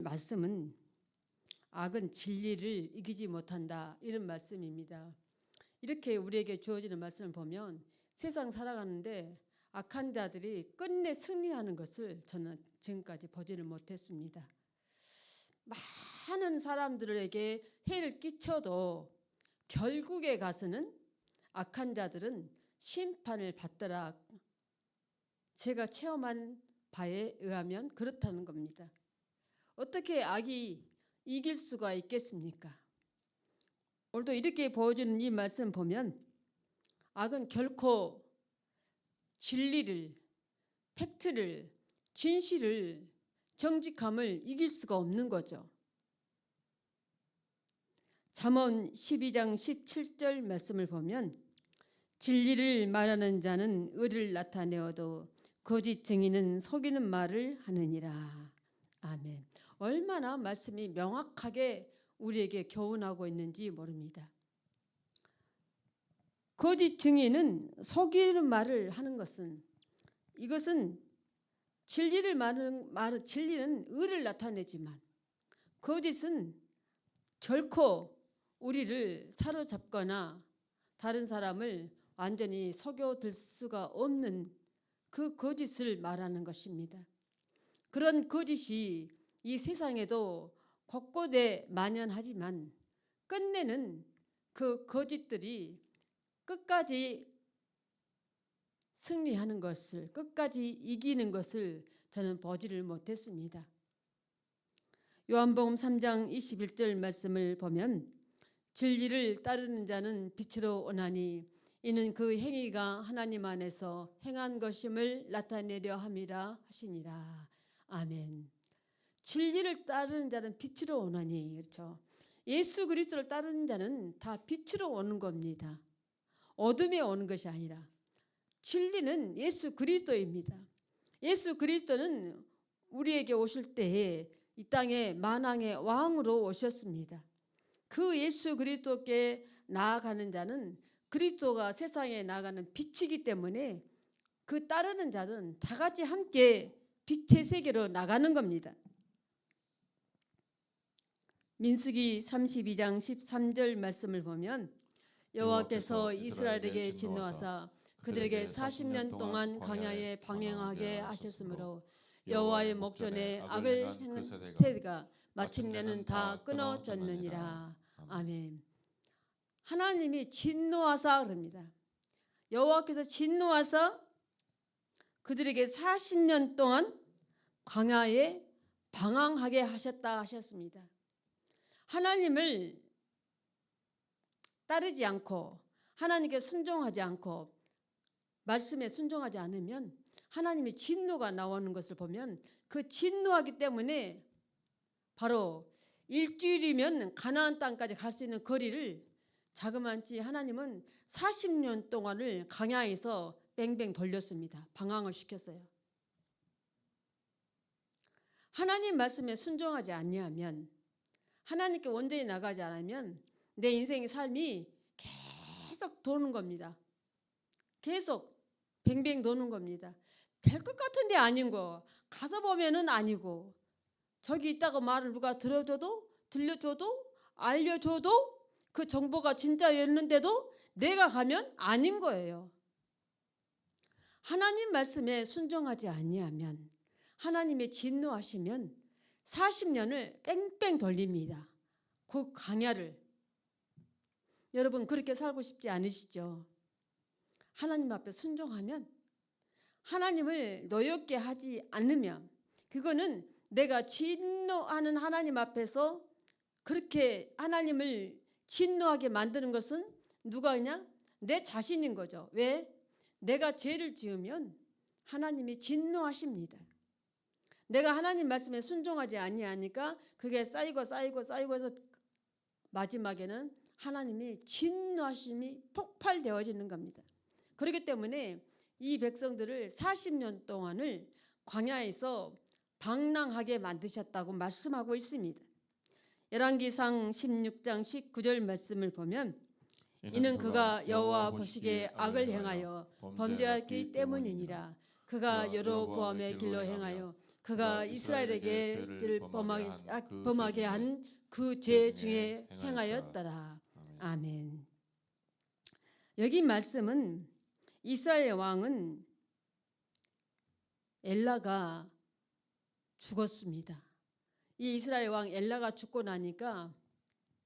말씀은 악은 진리를 이기지 못한다, 이런 말씀입니다. 이렇게 우리에게 주어지는 말씀을 보면 세상 살아가는데 악한 자들이 끝내 승리하는 것을 저는 지금까지 보지를 못했습니다. 많은 사람들에게 해를 끼쳐도 결국에 가서는 악한 자들은 심판을 받더라. 제가 체험한 바에 의하면 그렇다는 겁니다. 어떻게 악이 이길 수가 있겠습니까? 오늘도 이렇게 보여주는 이 말씀 보면 악은 결코 진리를, 팩트를, 진실을, 정직함을 이길 수가 없는 거죠. 잠언 12장 17절 말씀을 보면 진리를 말하는 자는 의를 나타내어도 거짓 증인은 속이는 말을 하느니라. 아멘. 얼마나 말씀이 명확하게 우리에게 교훈하고 있는지 모릅니다. 거짓 증인은 속이는 말을 하는 것은, 이것은 진리를 말하는 진리는 의를 나타내지만 거짓은 결코 우리를 사로잡거나 다른 사람을 완전히 속여들 수가 없는 그 거짓을 말하는 것입니다. 그런 거짓이 이 세상에도 곳곳에 만연하지만 끝내는 그 거짓들이 끝까지 승리하는 것을, 끝까지 이기는 것을 저는 보지를 못했습니다. 요한복음 3장 21절 말씀을 보면 진리를 따르는 자는 빛으로 오나니 이는 그 행위가 하나님 안에서 행한 것임을 나타내려 함이라 하시니라. 아멘. 진리를 따르는 자는 빛으로 오나니, 그렇죠? 예수 그리스도를 따르는 자는 다 빛으로 오는 겁니다. 어둠에 오는 것이 아니라 진리는 예수 그리스도입니다. 예수 그리스도는 우리에게 오실 때에 이 땅에 만왕의 왕으로 오셨습니다. 그 예수 그리스도께 나아가는 자는 그리스도가 세상에 나아가는 빛이기 때문에 그 따르는 자는 다 같이 함께 빛의 세계로 나가는 겁니다. 민수기 32장 13절 말씀을 보면 여호와께서 이스라엘에게 진노하사 그들에게 40년 동안 광야에 방행하게 하셨으므로 여호와의 목전에 악을 행한 세대가 마침내는 다 끊어졌느니라. 아멘. 하나님이 진노하사 그럽니다. 여호와께서 진노하사 그들에게 40년 동안 광야에 방황하게 하셨다 하셨습니다. 하나님을 따르지 않고 하나님께 순종하지 않고 말씀에 순종하지 않으면 하나님의 진노가 나오는 것을 보면 그 진노하기 때문에 바로 일주일이면 가나안 땅까지 갈 수 있는 거리를 자그마치 하나님은 40년 동안을 광야에서 뱅뱅 돌렸습니다. 방황을 시켰어요. 하나님 말씀에 순종하지 아니하면, 하나님께 온전히 나가지 않으면 내 인생의 삶이 계속 도는 겁니다. 계속 뱅뱅 도는 겁니다. 될 것 같은데 아닌 거, 가서 보면은 아니고, 저기 있다고 말을 누가 들어줘도 들려줘도 알려줘도 그 정보가 진짜였는데도 내가 가면 아닌 거예요. 하나님 말씀에 순종하지 아니하면, 하나님의 진노하시면 40년을 뺑뺑 돌립니다. 그 광야를. 여러분 그렇게 살고 싶지 않으시죠? 하나님 앞에 순종하면, 하나님을 노엽게 하지 않으면, 그거는 내가 진노하는 하나님 앞에서 그렇게 하나님을 진노하게 만드는 것은 누가 하냐? 내 자신인 거죠. 왜? 내가 죄를 지으면 하나님이 진노하십니다. 내가 하나님 말씀에 순종하지 아니하니까 그게 쌓이고 해서 마지막에는 하나님이 진노하심이 폭발되어지는 겁니다. 그렇기 때문에 이 백성들을 40년 동안을 광야에서 방랑하게 만드셨다고 말씀하고 있습니다. 열왕기상 16장 19절 말씀을 보면 이는 그가 여호와 보시기에 악을 행하여 범죄하였기 때문이니라. 그가 여로보암의 길로 행하여 그가 이스라엘에게 죄를 범하게 한 그 죄 중에 행하였더라. 아멘. 여기 말씀은 이스라엘 왕은 엘라가 죽었습니다. 이 이스라엘 왕 엘라가 죽고 나니까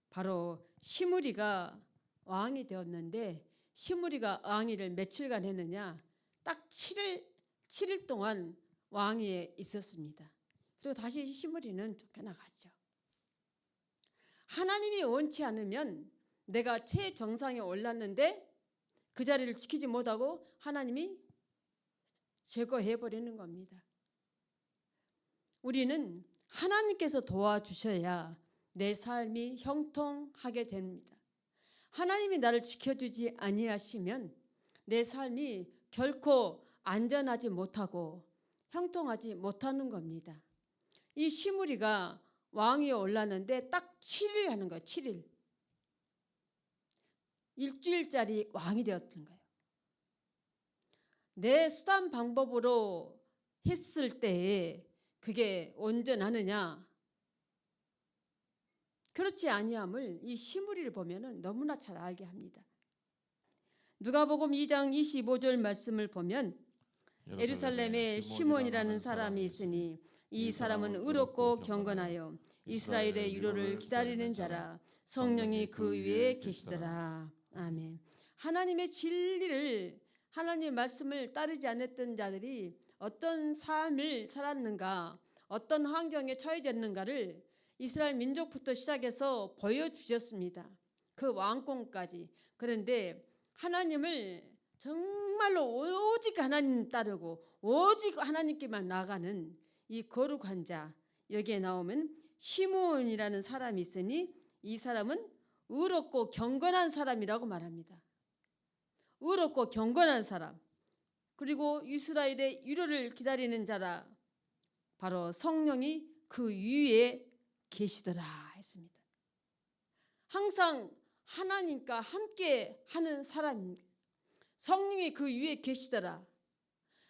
바로 시므리가 왕이 되었는데, 시므리가 왕위를 며칠간 했느냐? 딱 7일 동안 왕위에 있었습니다. 그리고 다시 시므리는 쫓겨나갔죠. 하나님이 원치 않으면 내가 최정상에 올랐는데 그 자리를 지키지 못하고 하나님이 제거해버리는 겁니다. 우리는 하나님께서 도와주셔야 내 삶이 형통하게 됩니다. 하나님이 나를 지켜주지 아니하시면 내 삶이 결코 안전하지 못하고 형통하지 못하는 겁니다. 이 시므리가 왕위에 올랐는데 딱 7일 하는 거예요. 7일. 일주일짜리 왕이 되었던 거예요. 내 수단 방법으로 했을 때에 그게 온전하느냐? 그렇지 아니함을 이 시므리를 보면은 너무나 잘 알게 합니다. 누가복음 2장 25절 말씀을 보면 예루살렘에 시몬이라는 사람이 있으니 이 사람은 의롭고 경건하여 이스라엘의 유로를 기다리는 자라. 성령이 그 위에 계시더라. 아멘. 하나님의 진리를, 하나님의 말씀을 따르지 않았던 자들이 어떤 삶을 살았는가, 어떤 환경에 처해졌는가를 이스라엘 민족부터 시작해서 보여주셨습니다. 그 왕권까지. 그런데 하나님을 정말로 오직 하나님 따르고 오직 하나님께만 나가는 이 거룩한 자, 여기에 나오면 시므온이라는 사람이 있으니 이 사람은 의롭고 경건한 사람이라고 말합니다. 의롭고 경건한 사람, 그리고 이스라엘의 유로를 기다리는 자라. 바로 성령이 그 위에 계시더라 했습니다. 항상 하나님과 함께 하는 사람입니다. 성령이 그 위에 계시더라.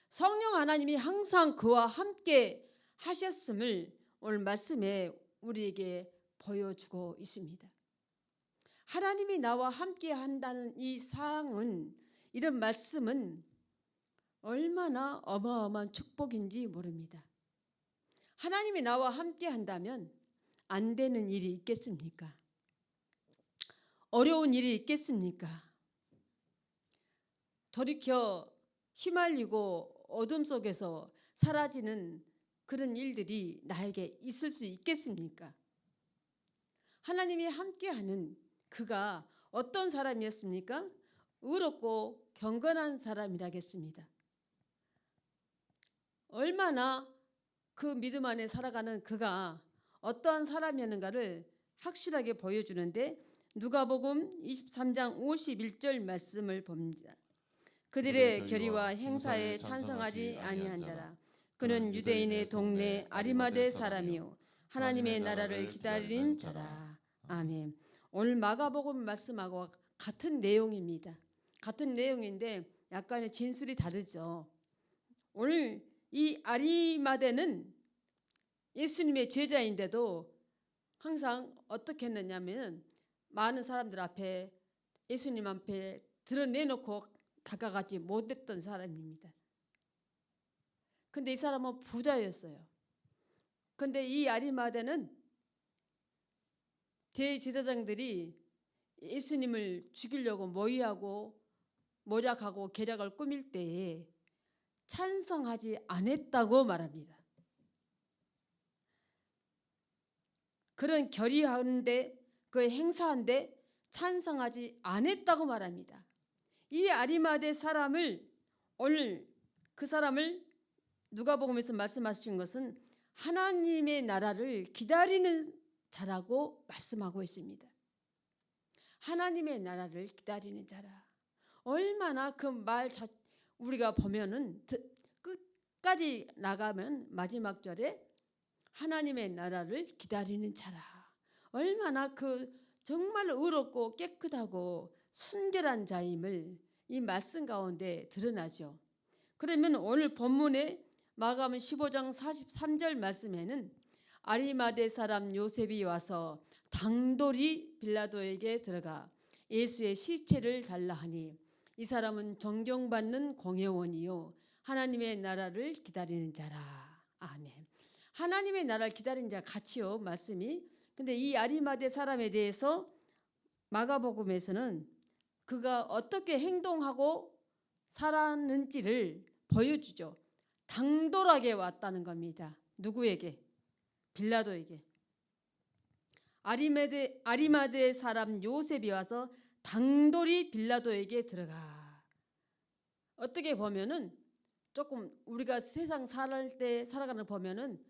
성령 하나님이 항상 그와 함께 하셨음을 오늘 말씀에 우리에게 보여주고 있습니다. 하나님이 나와 함께 한다는 이 사항은, 이런 말씀은 얼마나 어마어마한 축복인지 모릅니다. 하나님이 나와 함께 한다면 안 되는 일이 있겠습니까? 어려운 일이 있겠습니까? 돌이켜 휘말리고 어둠 속에서 사라지는 그런 일들이 나에게 있을 수 있겠습니까? 하나님이 함께하는 그가 어떤 사람이었습니까? 의롭고 경건한 사람이라겠습니다. 얼마나 그 믿음 안에 살아가는 그가 어떠한 사람이었는가를 확실하게 보여주는데, 누가복음 23장 51절 말씀을 봅니다. 그들의 결의와 행사에 찬성하지 아니한 자라. 그는 유대인의 동네 아리마대 사람이요 하나님의 나라를 기다리는 자라. 아멘. 오늘 마가복음 말씀하고 같은 내용입니다. 같은 내용인데 약간의 진술이 다르죠. 오늘 이 아리마대는 예수님의 제자인데도 항상 어떻게 했느냐면 많은 사람들 앞에, 예수님 앞에 드러내놓고 다가가지 못했던 사람입니다. 근데 이 사람은 부자였어요. 근데 이 아리마대는 대제사장들이 예수님을 죽이려고 모의하고 모략하고 계략을 꾸밀 때에 찬성하지 않았다고 말합니다. 그런 결의하는데, 그 행사한데 찬성하지 않았다고 말합니다. 이 아리마대 사람을, 오늘 그 사람을 누가복음에서 말씀하신 것은 하나님의 나라를 기다리는 자라고 말씀하고 있습니다. 하나님의 나라를 기다리는 자라. 얼마나 그 말 우리가 보면은 끝까지 나가면 마지막 절에 하나님의 나라를 기다리는 자라. 얼마나 그 정말 의롭고 깨끗하고 순결한 자임을 이 말씀 가운데 드러나죠. 그러면 오늘 본문에 마가복음 15장 43절 말씀에는 아리마대 사람 요셉이 와서 당돌이 빌라도에게 들어가 예수의 시체를 달라 하니 이 사람은 존경받는 공회원이요 하나님의 나라를 기다리는 자라. 아멘. 하나님의 나라를 기다리는 자 같이요 말씀이. 근데 이 아리마대 사람에 대해서 마가복음에서는 그가 어떻게 행동하고 살았는지를 보여주죠. 당돌하게 왔다는 겁니다. 누구에게? 빌라도에게. 아리마대 사람 요셉이 와서 당돌이 빌라도에게 들어가. 어떻게 보면은 조금 우리가 세상 살아가는 보면은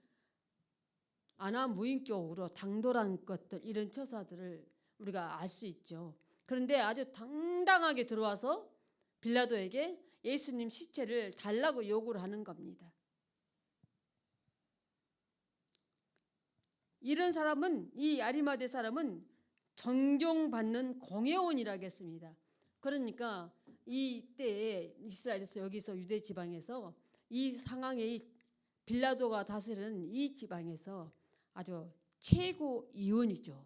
안하무인격으로 당돌한 것들 이런 처사들을 우리가 알 수 있죠. 그런데 아주 당당하게 들어와서 빌라도에게 예수님 시체를 달라고 요구를 하는 겁니다. 이런 사람은 이 아리마대 사람은 존경받는 공회원이라고 했습니다. 그러니까 이때에 이스라엘에서 여기서 유대 지방에서 이 상황에 빌라도가 다스리는 이 지방에서 아주 최고위원이죠.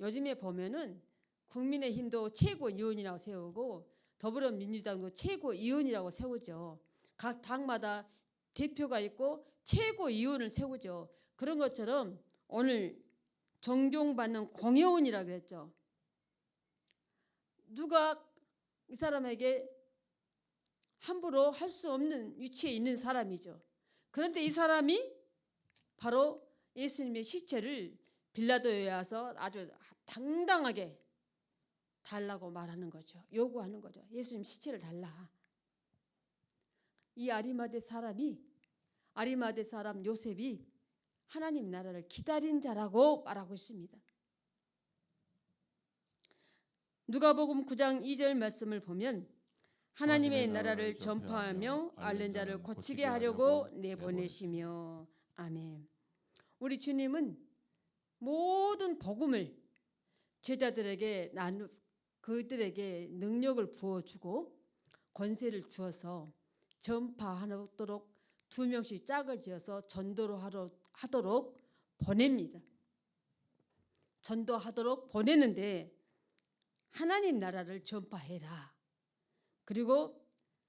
요즘에 보면은 국민의힘도 최고위원이라고 세우고 더불어민주당도 최고위원이라고 세우죠. 각 당마다 대표가 있고 최고위원을 세우죠. 그런 것처럼 오늘 존경받는 공회원이라고 그랬죠. 누가 이 사람에게 함부로 할 수 없는 위치에 있는 사람이죠. 그런데 이 사람이 바로 예수님의 시체를 빌라도에 와서 아주 당당하게 달라고 말하는 거죠. 요구하는 거죠. 예수님 시체를 달라. 이 아리마대 사람 요셉이 하나님 나라를 기다린 자라고 말하고 있습니다. 누가복음 9장 2절 말씀을 보면 하나님의 나라를 전파하며 앓는 자를 고치게 하려고 내보내시며. 아멘. 우리 주님은 모든 복음을 제자들에게 그들에게 능력을 부어주고 권세를 주어서 전파하도록 2명씩 짝을 지어서 전도를 하도록 보냅니다. 전도하도록 보내는데 하나님 나라를 전파해라. 그리고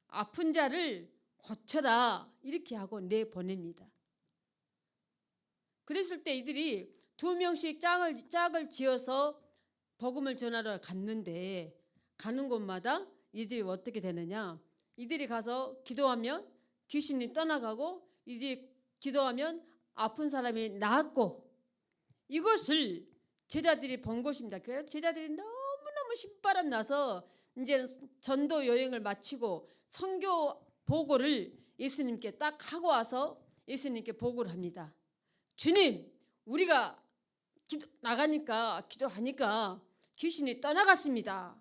아픈 자를 고쳐라. 이렇게 하고 내보냅니다. 그랬을 때 이들이 2명씩 짝을 지어서 복음을 전하러 갔는데 가는 곳마다 이들이 어떻게 되느냐. 이들이 가서 기도하면 귀신이 떠나가고 이들이 기도하면 아픈 사람이 낫고 이것을 제자들이 본 것입니다. 그래서 제자들이 너무너무 신바람 나서 이제 전도 여행을 마치고 선교 보고를 예수님께 딱 하고 와서 예수님께 보고를 합니다. 주님, 우리가 나가니까 기도하니까 귀신이 떠나갔습니다.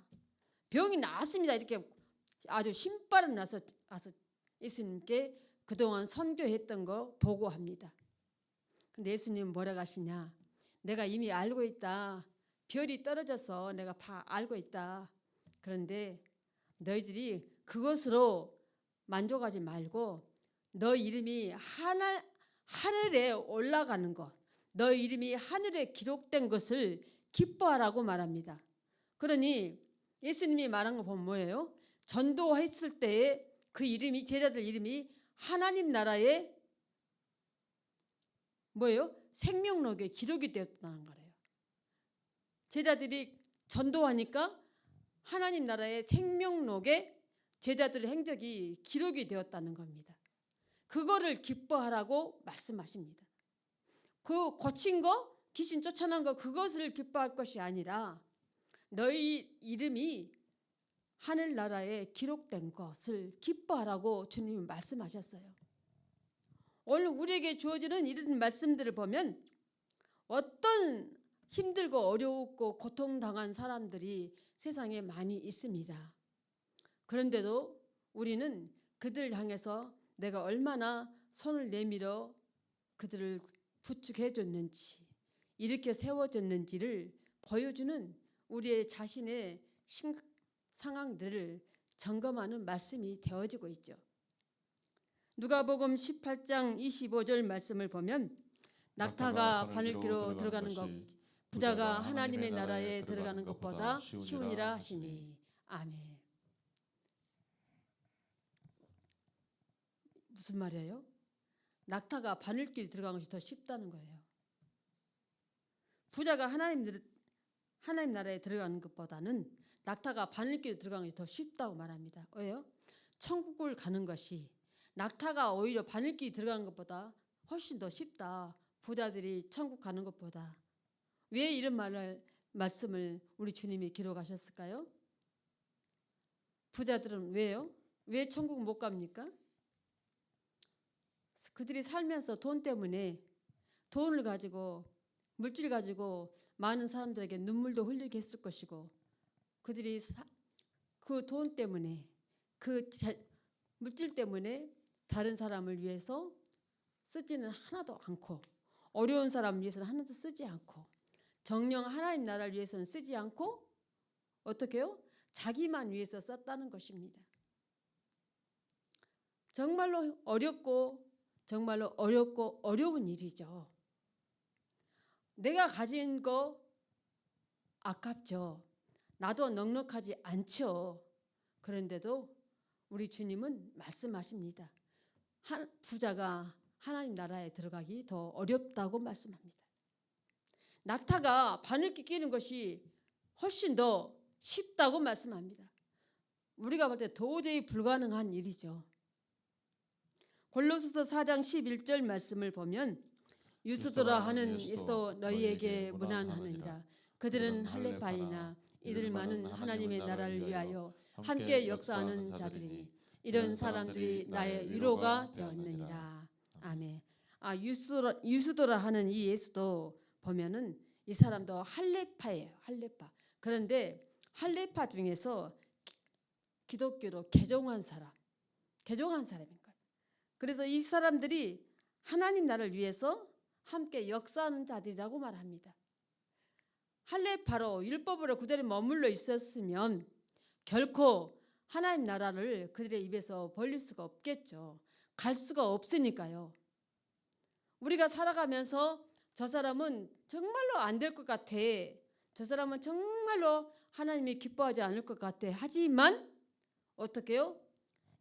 병이 나았습니다. 이렇게 아주 신바람 나서 예수님께 그동안 선교했던 거 보고합니다. 근데 예수님은 뭐라고 하시냐? 내가 이미 알고 있다. 별이 떨어져서 내가 알고 있다. 그런데 너희들이 그것으로 만족하지 말고 너 이름이 하늘에 올라가는 것, 너 이름이 하늘에 기록된 것을 기뻐하라고 말합니다. 그러니 예수님이 말한 거 보면 뭐예요? 전도했을 때에 그 이름이 제자들 이름이 하나님 나라의 뭐예요? 생명록에 기록이 되었다는 거예요. 제자들이 전도하니까 하나님 나라의 생명록에 제자들의 행적이 기록이 되었다는 겁니다. 그거를 기뻐하라고 말씀하십니다. 그 고친 거, 귀신 쫓아난 거 그것을 기뻐할 것이 아니라 너희 이름이 하늘나라에 기록된 것을 기뻐하라고 주님이 말씀하셨어요. 오늘 우리에게 주어지는 이런 말씀들을 보면 어떤 힘들고 어렵고 고통당한 사람들이 세상에 많이 있습니다. 그런데도 우리는 그들을 향해서 내가 얼마나 손을 내밀어 그들을 부축해 줬는지, 이렇게 세워줬는지를 보여주는 우리의 자신의 상황들을 점검하는 말씀이 되어지고 있죠. 누가복음 18장 25절 말씀을 보면 낙타가 바늘기로 들어가는 것 부자가 하나님의 나라에 들어가는 것보다 쉬우니라 하시니. 아멘. 무슨 말이에요? 낙타가 바늘길에 들어가는 것이 더 쉽다는 거예요. 부자가 하나님 나라에 들어가는 것보다는 낙타가 바늘길에 들어가는 것이 더 쉽다고 말합니다. 왜요? 천국을 가는 것이 낙타가 오히려 바늘길에 들어가는 것보다 훨씬 더 쉽다. 부자들이 천국 가는 것보다. 왜 이런 말씀을 우리 주님이 기록하셨을까요? 부자들은 왜요? 왜 천국 못 갑니까? 그들이 살면서 돈 때문에 돈을 가지고 물질 가지고 많은 사람들에게 눈물도 흘리게 했을 것이고 그들이 그 돈 때문에 그 물질 때문에 다른 사람을 위해서 쓰지는 하나도 않고 어려운 사람을 위해서는 하나도 쓰지 않고 정녕 하나님 나라를 위해서는 쓰지 않고 어떻게 해요? 자기만 위해서 썼다는 것입니다. 정말로 어려운 일이죠. 내가 가진 거 아깝죠. 나도 넉넉하지 않죠. 그런데도 우리 주님은 말씀하십니다. 부자가 하나님 나라에 들어가기 더 어렵다고 말씀합니다. 낙타가 바늘길 끼는 것이 훨씬 더 쉽다고 말씀합니다. 우리가 볼 때 도저히 불가능한 일이죠. 골로새서 4장 11절 말씀을 보면 유스도라 하는 예수도 너희에게 문안하느니라. 그들은 할례파이나 이들만은 하나님의 나라를 위하여 함께 역사하는 자들이니 이런 사람들이 나의 위로가 되었느니라. 아멘. 유스도라 하는 이 예수도 보면은 이 사람도 할례파예요. 할례파. 그런데 할례파 중에서 기독교로 개종한 사람인 거예요. 그래서 이 사람들이 하나님 나라를 위해서 함께 역사하는 자들이라고 말합니다. 할례파로 율법으로 그들이 머물러 있었으면 결코 하나님 나라를 그들의 입에서 벌릴 수가 없겠죠. 갈 수가 없으니까요. 우리가 살아가면서 저 사람은 정말로 안 될 것 같아. 저 사람은 정말로 하나님이 기뻐하지 않을 것 같아. 하지만 어떻게 해요?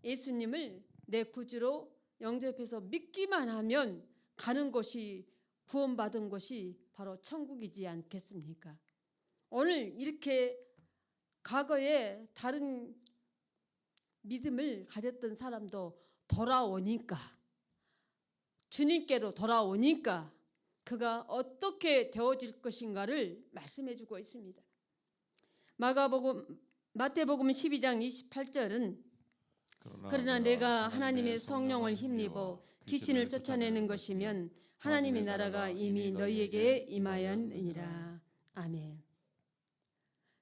예수님을 내 구주로 영접해서 믿기만 하면 가는 곳이 구원받은 곳이 바로 천국이지 않겠습니까? 오늘 이렇게 과거에 다른 믿음을 가졌던 사람도 돌아오니까 주님께로 돌아오니까 그가 어떻게 되어질 것인가를 말씀해 주고 있습니다. 마태복음 12장 28절은 그러나 내가 하나님의 성령을 힘입어 귀신을 쫓아내는 것이면 하나님의 나라가 이미 너희에게 임하였느니라. 아멘.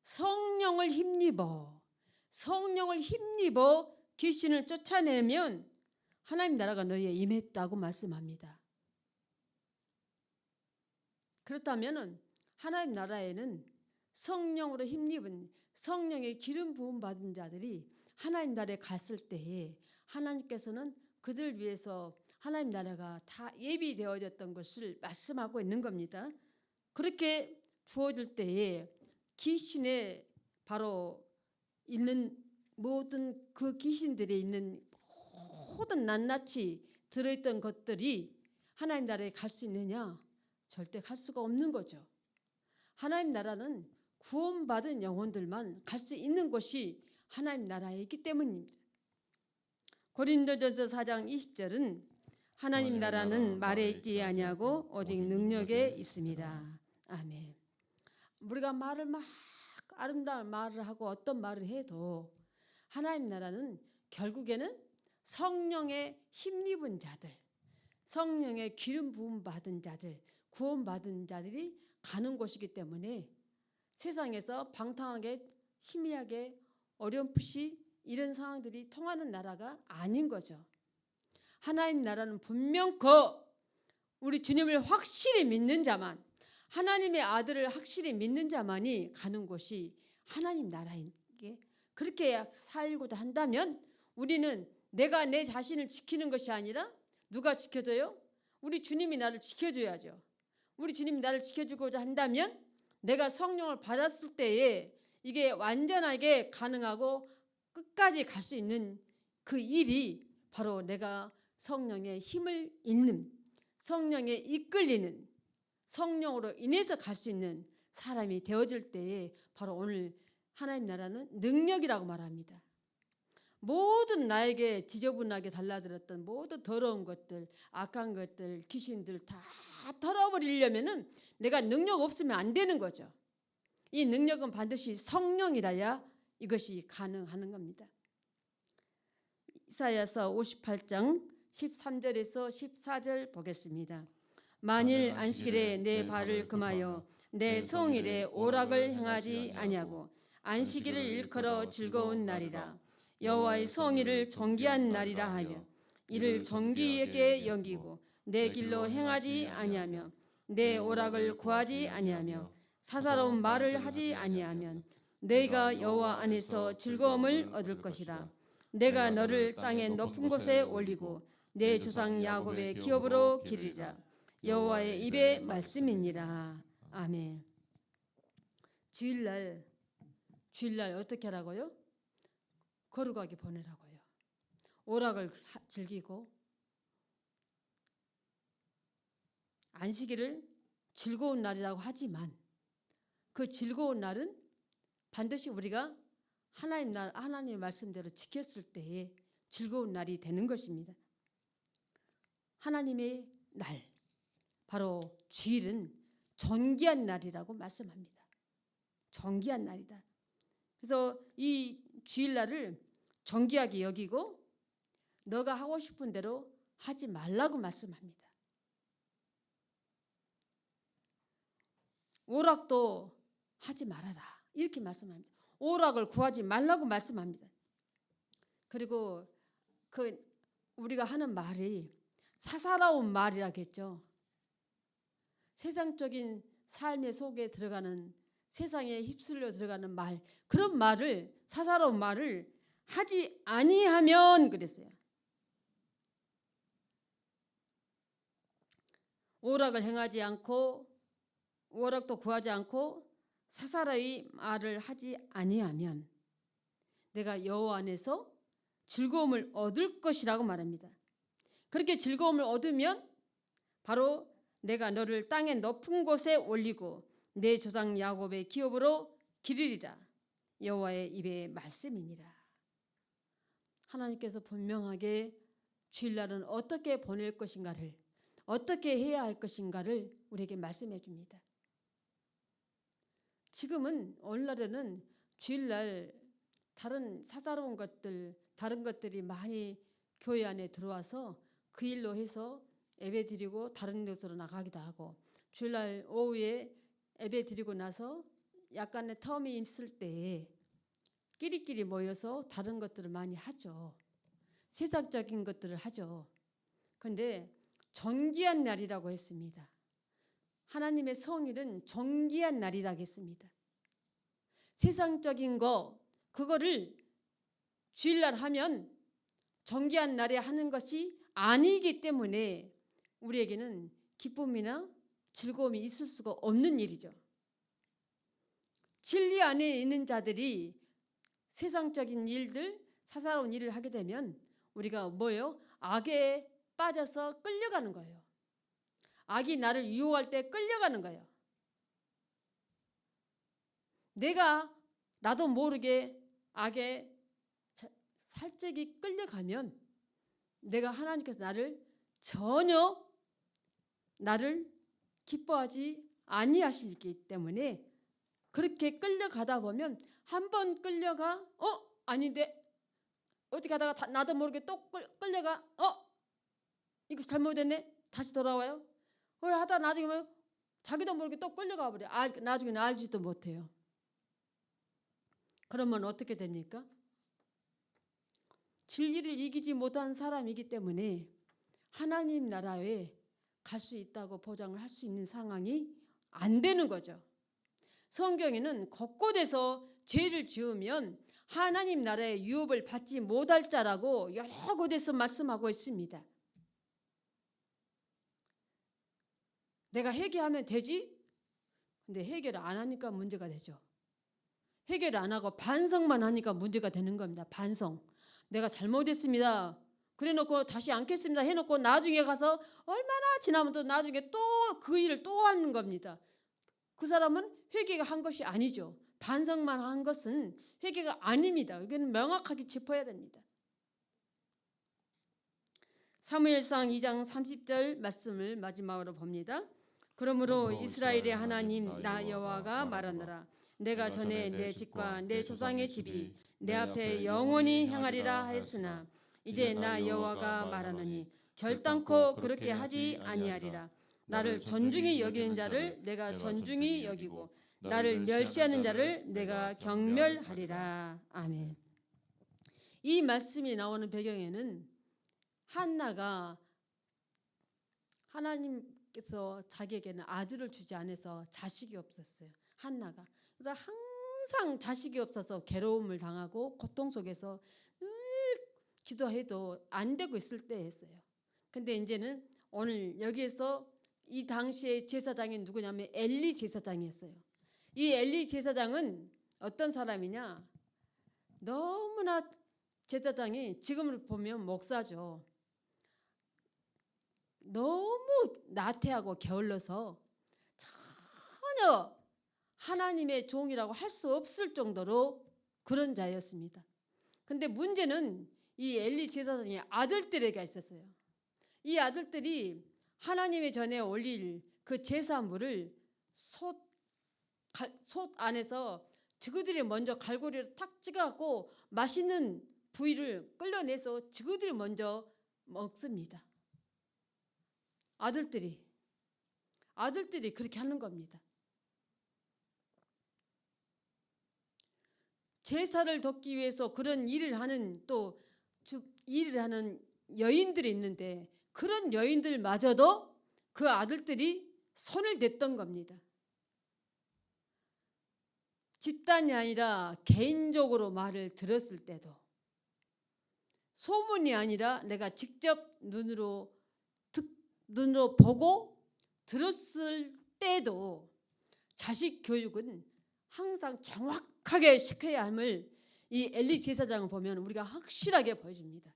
성령을 힘입어 귀신을 쫓아내면 하나님 나라가 너희에 임했다고 말씀합니다. 그렇다면 하나님 나라에는 성령으로 힘입은 성령의 기름 부음 받은 자들이 하나님 나라에 갔을 때에 하나님께서는 그들을 위해서 하나님 나라가 다 예비되어졌던 것을 말씀하고 있는 겁니다. 그렇게 주어질 때에 귀신에 바로 있는 모든 그 귀신들이 있는 모든 낱낱이 들어있던 것들이 하나님 나라에 갈 수 있느냐? 절대 갈 수가 없는 거죠. 하나님 나라는 구원받은 영혼들만 갈 수 있는 곳이 하나님 나라에 있기 때문입니다. 고린도전서 4장 20절은 하나님 나라는 말에 있지 아니하고 오직 능력에 있습니다. 아멘. 우리가 말을 막 아름다운 말을 하고 어떤 말을 해도 하나님 나라는 결국에는 성령의 힘입은 자들, 성령의 기름 부음 받은 자들, 구원받은 자들이 가는 곳이기 때문에 세상에서 방탕하게 희미하게 어렴풋이 이런 상황들이 통하는 나라가 아닌 거죠. 하나님 나라는 분명코 우리 주님을 확실히 믿는 자만, 하나님의 아들을 확실히 믿는 자만이 가는 곳이 하나님 나라인 게, 그렇게 살고자 한다면 우리는 내가 내 자신을 지키는 것이 아니라 누가 지켜줘요? 우리 주님이 나를 지켜줘야죠. 우리 주님이 나를 지켜주고자 한다면 내가 성령을 받았을 때에 이게 완전하게 가능하고 끝까지 갈 수 있는 그 일이 바로 내가 성령의 힘을 잃는, 성령에 이끌리는, 성령으로 인해서 갈 수 있는 사람이 되어질 때에 바로 오늘 하나님 나라는 능력이라고 말합니다. 모든 나에게 지저분하게 달라들었던 모든 더러운 것들, 악한 것들, 귀신들 다 털어버리려면은 내가 능력 없으면 안 되는 거죠. 이 능력은 반드시 성령이라야 이것이 가능한 겁니다. 이사야서 58장 13절에서 14절 보겠습니다. 만일 안식일에 내 발을 금하여 내 성일에 오락을 행하지 아니하고 안식일을 일컬어 즐거운 날이라 여호와의 성일을 정기한 날이라 하며 이를 정기하게 여기고 내 길로 행하지 아니하며 내 오락을 구하지 아니하며 사사로운 말을 하지 아니하면 너희가 여호와 안에서 즐거움을 얻을 것이라. 내가 너를 땅의 높은 곳에 올리고 내 조상 야곱의 기업으로 기르리라. 여호와의 입의 말씀이니라. 아멘. 주일날 어떻게 하라고요? 거룩하게 보내라고요. 오락을 즐기고 안식일을 즐거운 날이라고 하지만 그 즐거운 날은 반드시 우리가 하나님의 말씀대로 지켰을 때에 즐거운 날이 되는 것입니다. 하나님의 날, 바로 주일은 존귀한 날이라고 말씀합니다. 존귀한 날이다. 그래서 이 주일날을 존귀하게 여기고 너가 하고 싶은 대로 하지 말라고 말씀합니다. 오락도 하지 말아라 이렇게 말씀합니다. 오락을 구하지 말라고 말씀합니다. 그리고 우리가 하는 말이 사사로운 말이라겠죠. 세상적인 삶의 속에 들어가는, 세상에 휩쓸려 들어가는 말, 그런 말을, 사사로운 말을 하지 아니하면 그랬어요. 오락을 행하지 않고 오락도 구하지 않고 사사로이 말을 하지 아니하면 내가 여호와 안에서 즐거움을 얻을 것이라고 말합니다. 그렇게 즐거움을 얻으면 바로 내가 너를 땅의 높은 곳에 올리고 내 조상 야곱의 기업으로 기르리라. 여호와의 입의 말씀이니라. 하나님께서 분명하게 주일날은 어떻게 보낼 것인가를, 어떻게 해야 할 것인가를 우리에게 말씀해 줍니다. 지금은 오늘날에는 주일날 다른 사사로운 것들, 다른 것들이 많이 교회 안에 들어와서 그 일로 해서 예배 드리고 다른 곳으로 나가기도 하고, 주일날 오후에 예배 드리고 나서 약간의 텀이 있을 때에 끼리끼리 모여서 다른 것들을 많이 하죠. 세상적인 것들을 하죠. 그런데 존귀한 날이라고 했습니다. 하나님의 성일은 존귀한 날이라고 했습니다. 세상적인 거, 그거를 주일날 하면 존귀한 날에 하는 것이 아니기 때문에 우리에게는 기쁨이나 즐거움이 있을 수가 없는 일이죠. 진리 안에 있는 자들이 세상적인 일들, 사사로운 일을 하게 되면 우리가 뭐예요? 악에 빠져서 끌려가는 거예요. 악이 나를 유혹할 때 끌려가는 거예요. 나도 모르게 악에 살짝이 끌려가면 내가 하나님께서 전혀 나를 기뻐하지 아니하시기 때문에 그렇게 끌려가다 보면 한 번 끌려가 아닌데 어떻게 하다가 나도 모르게 또 끌려가 이거 잘못됐네 다시 돌아와요. 그걸 하다 나중에 자기도 모르게 또 끌려가 버려. 나중에는 알지도 못해요. 그러면 어떻게 됩니까? 진리를 이기지 못한 사람이기 때문에 하나님 나라에 갈 수 있다고 보장을 할 수 있는 상황이 안 되는 거죠. 성경에는 곳곳에서 죄를 지으면 하나님 나라의 유업을 받지 못할 자라고 여러 곳에서 말씀하고 있습니다. 내가 회개하면 되지? 근데 회개를 안 하니까 문제가 되죠. 회개를 안 하고 반성만 하니까 문제가 되는 겁니다. 반성. 내가 잘못했습니다. 그래놓고 다시 않겠습니다 해놓고 나중에 가서 얼마나 지나면 또 나중에 또 그 일을 또 하는 겁니다. 그 사람은 회개가 한 것이 아니죠. 반성만 한 것은 회개가 아닙니다. 이건 명확하게 짚어야 됩니다. 사무엘상 2장 30절 말씀을 마지막으로 봅니다. 그러므로 이스라엘의 하나님 나 여호와가 말하노라. 내가 전에 내 집과 내 조상의 집이 내 앞에 영원히 행하리라 하였으나 이제 나 여호와가 말하노니 결단코 그렇게 하지 아니하리라. 나를 존중히 여기는 자를 내가 존중히 여기고 나를 멸시하는 자를 내가 경멸하리라. 아멘. 이 말씀이 나오는 배경에는 한나가 하나님께서 자기에게는 아들을 주지 않아서 자식이 없었어요. 한나가. 그래서 항상 자식이 없어서 괴로움을 당하고 고통 속에서 늘 기도해도 안 되고 있을 때였어요. 근데 이제는 오늘 여기에서 이 당시에 제사장이 누구냐면 엘리 제사장이었어요. 이 엘리 제사장은 어떤 사람이냐? 너무나 제사장이 지금을 보면 목사죠. 너무 나태하고 게을러서 전혀 하나님의 종이라고 할 수 없을 정도로 그런 자였습니다. 근데 문제는 이 엘리 제사장의 아들들에게 있었어요. 이 아들들이 하나님의 전에 올릴 그 제사물을 솥 안에서 지그들이 먼저 갈고리를 탁 찍어갖고 맛있는 부위를 끌려내서 지그들이 먼저 먹습니다. 아들들이 그렇게 하는 겁니다. 제사를 돕기 위해서 그런 일을 하는 일을 하는 여인들이 있는데 그런 여인들마저도 그 아들들이 손을 댔던 겁니다. 집단이 아니라 개인적으로 말을 들었을 때도 소문이 아니라 내가 직접 눈으로 보고 들었을 때도 자식 교육은 항상 정확하게 시켜야 함을 이 엘리 제사장을 보면 우리가 확실하게 보여줍니다.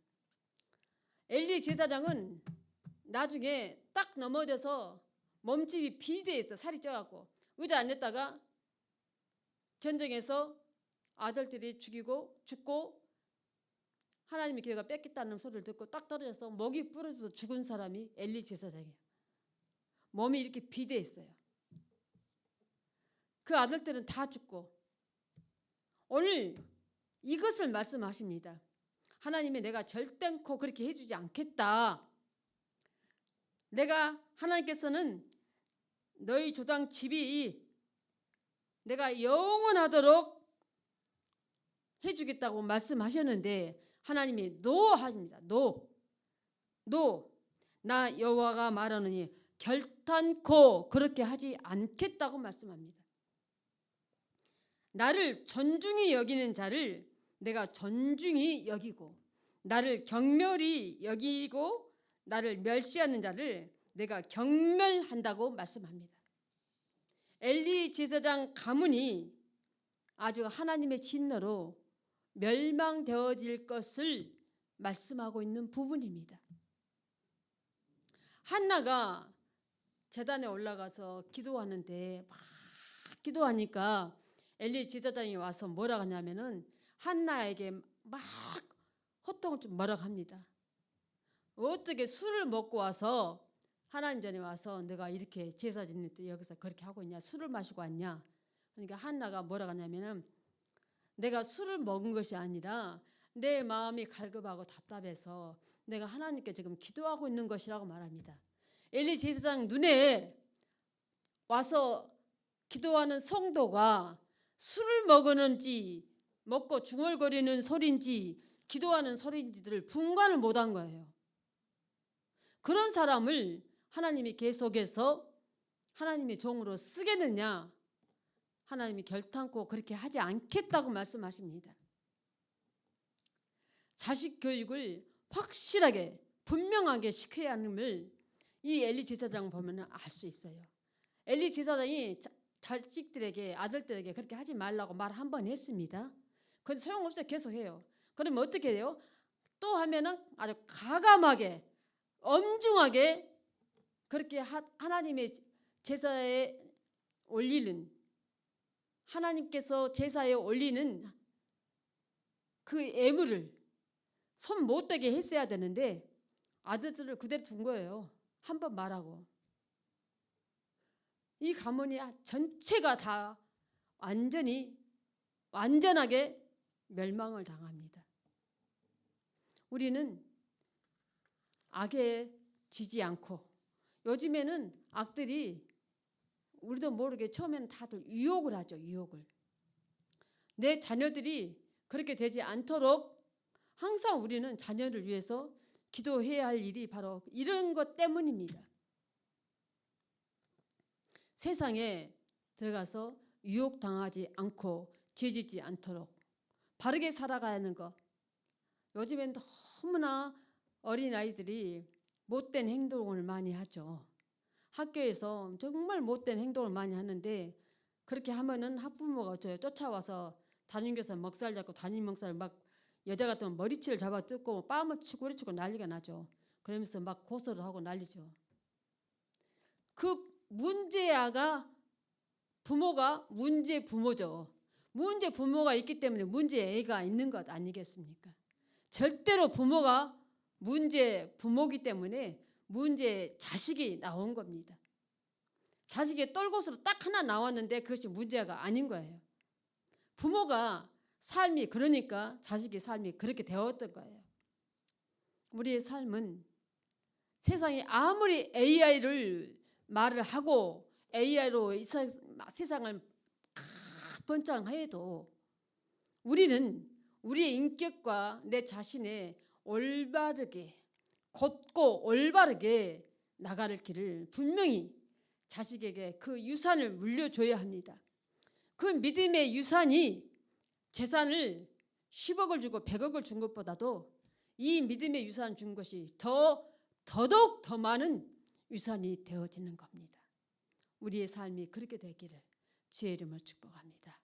엘리 제사장은 나중에 딱 넘어져서 몸집이 비대해서 살이 쪄갖고 의자 앉았다가 전쟁에서 아들들이 죽고 하나님의 교회가 뺏겼다는 소리를 듣고 딱 떨어져서 목이 부러져서 죽은 사람이 엘리 제사장이에요. 몸이 이렇게 비대했어요. 그 아들들은 다 죽고 오늘 이것을 말씀하십니다. 하나님이 내가 절대코 그렇게 해주지 않겠다. 하나님께서는 너희 조상 집이 내가 영원하도록 해주겠다고 말씀하셨는데 하나님이 노하십니다. 나 여호와가 말하노니 결단코 그렇게 하지 않겠다고 말씀합니다. 나를 존중히 여기는 자를 내가 존중히 여기고 나를 경멸히 여기고 나를 멸시하는 자를 내가 경멸한다고 말씀합니다. 엘리 제사장 가문이 아주 하나님의 진노로 멸망되어질 것을 말씀하고 있는 부분입니다. 한나가 제단에 올라가서 기도하는데 막 기도하니까 엘리 제사장이 와서 뭐라 하냐면은 한나에게 막 호통을 좀 뭐라 합니다. 어떻게 술을 먹고 와서 하나님 전에 와서 내가 이렇게 제사 지낼 때 여기서 그렇게 하고 있냐, 술을 마시고 왔냐. 그러니까 한나가 뭐라 하냐면은 내가 술을 먹은 것이 아니라 내 마음이 갈급하고 답답해서 내가 하나님께 지금 기도하고 있는 것이라고 말합니다. 엘리 제사장 눈에 와서 기도하는 성도가 술을 먹었는지 먹고 중얼거리는 소리인지 기도하는 소리인지를 분간을 못한 거예요. 그런 사람을 하나님이 계속해서 하나님의 종으로 쓰겠느냐? 하나님이 결단코 그렇게 하지 않겠다고 말씀하십니다. 자식 교육을 확실하게 분명하게 시켜야 하는을 이 엘리 제사장 보면 알 수 있어요. 엘리 제사장이 자식들에게 아들들에게 그렇게 하지 말라고 말 한 번 했습니다. 그런데 소용없어요. 계속해요. 그러면 어떻게 돼요? 또 하면은 아주 가감하게 엄중하게 그렇게 하나님의 제사에 올리는, 하나님께서 제사에 올리는 그 예물을 손 못 대게 했어야 되는데 아들들을 그대로 둔 거예요. 한 번 말하고. 이 가문이 전체가 다 완전하게 멸망을 당합니다. 우리는 악에 지지 않고, 요즘에는 악들이 우리도 모르게 처음에는 다들 유혹을 하죠. 유혹을. 내 자녀들이 그렇게 되지 않도록 항상 우리는 자녀를 위해서 기도해야 할 일이 바로 이런 것 때문입니다. 세상에 들어가서 유혹당하지 않고 죄짓지 않도록 바르게 살아가는 것. 요즘엔 너무나 어린아이들이 못된 행동을 많이 하죠. 학교에서 정말 못된 행동을 많이 하는데 그렇게 하면은 학부모가 쫓아와서 담임교사 먹살 잡고 담임 먹살 막 여자 같으면 머리치를 잡아 뜯고 뺨을 치고 우리치고 난리가 나죠. 그러면서 막 고소를 하고 난리죠. 그 문제아가 부모가 문제 부모죠. 문제 부모가 있기 때문에 문제 애가 있는 것 아니겠습니까? 절대로 부모가 문제 부모기 때문에 문제 자식이 나온 겁니다. 자식의 똘곳으로 딱 하나 나왔는데 그것이 문제가 아닌 거예요. 부모가 삶이 그러니까 자식의 삶이 그렇게 되었던 거예요. 우리의 삶은 세상이 아무리 AI를 말을 하고 AI로 이 세상을 번창해도 우리는 우리의 인격과 내 자신의 올바르게 곧고 올바르게 나갈 길을 분명히 자식에게 그 유산을 물려줘야 합니다. 그 믿음의 유산이 재산을 10억을 주고 100억을 준 것보다도 이 믿음의 유산 준 것이 더더욱 더 많은 유산이 되어지는 겁니다. 우리의 삶이 그렇게 되기를 주의 이름으로 축복합니다.